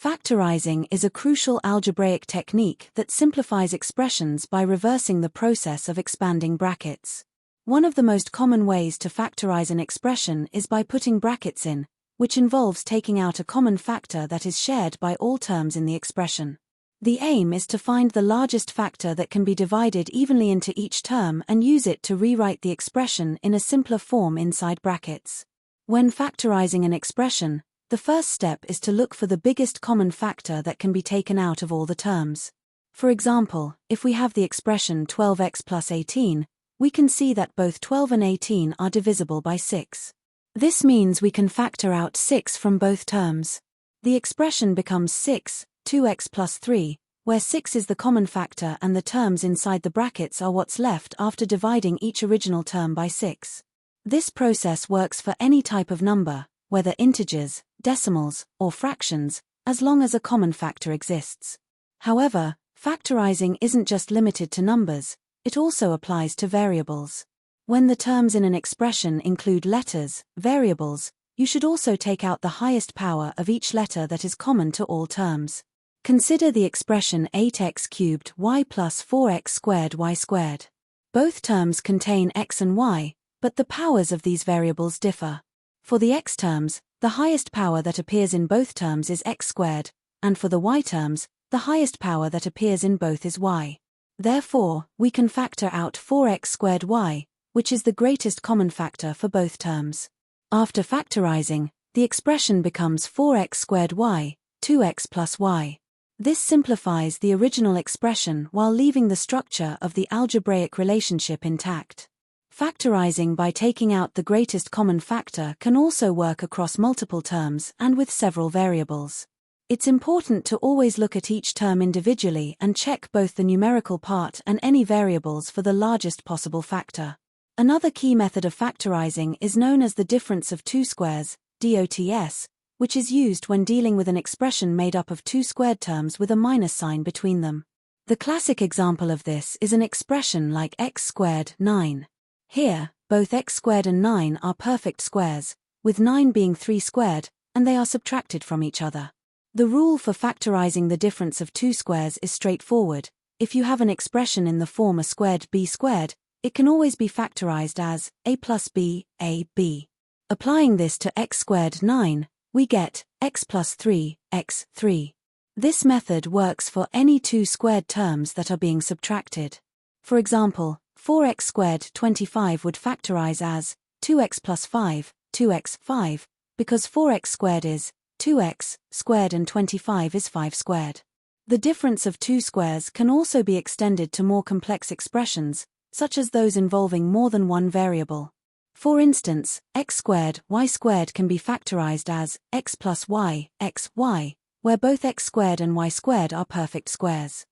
Factorising is a crucial algebraic technique that simplifies expressions by reversing the process of expanding brackets. One of the most common ways to factorise an expression is by putting brackets in, which involves taking out a common factor that is shared by all terms in the expression. The aim is to find the largest factor that can be divided evenly into each term and use it to rewrite the expression in a simpler form inside brackets. When factorising an expression, the first step is to look for the biggest common factor that can be taken out of all the terms. For example, if we have the expression 12x plus 18, we can see that both 12 and 18 are divisible by 6. This means we can factor out 6 from both terms. The expression becomes 6, 2x plus 3, where 6 is the common factor and the terms inside the brackets are what's left after dividing each original term by 6. This process works for any type of number, whether integers, decimals, or fractions, as long as a common factor exists. However, factorising isn't just limited to numbers, it also applies to variables. When the terms in an expression include letters, variables, you should also take out the highest power of each letter that is common to all terms. Consider the expression 8x cubed y plus 4x squared y squared. Both terms contain x and y, but the powers of these variables differ. For the x terms, the highest power that appears in both terms is x squared, and for the y terms, the highest power that appears in both is y. Therefore, we can factor out 4x squared y, which is the greatest common factor for both terms. After factorising, the expression becomes 4x squared y, 2x plus y. This simplifies the original expression while leaving the structure of the algebraic relationship intact. Factorising by taking out the greatest common factor can also work across multiple terms and with several variables. It's important to always look at each term individually and check both the numerical part and any variables for the largest possible factor. Another key method of factorising is known as the difference of two squares, DOTS, which is used when dealing with an expression made up of two squared terms with a minus sign between them. The classic example of this is an expression like x squared 9. Here, both x squared and 9 are perfect squares, with 9 being 3 squared, and they are subtracted from each other. The rule for factorising the difference of two squares is straightforward. If you have an expression in the form a squared b squared, it can always be factorised as a plus b, a b. Applying this to x squared 9, we get x plus 3, x 3. This method works for any two squared terms that are being subtracted. For example, 4x squared 25 would factorise as 2x plus 5, 2x 5, because 4x squared is 2x squared and 25 is 5 squared. The difference of two squares can also be extended to more complex expressions, such as those involving more than one variable. For instance, x squared y squared can be factorised as x plus y, x, y, where both x squared and y squared are perfect squares.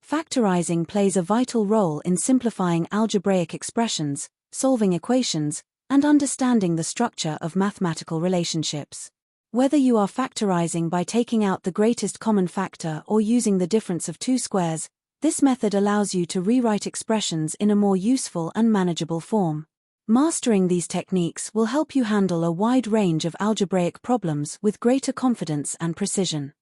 Factorising plays a vital role in simplifying algebraic expressions, solving equations, and understanding the structure of mathematical relationships. Whether you are factorising by taking out the greatest common factor or using the difference of two squares, this method allows you to rewrite expressions in a more useful and manageable form. Mastering these techniques will help you handle a wide range of algebraic problems with greater confidence and precision.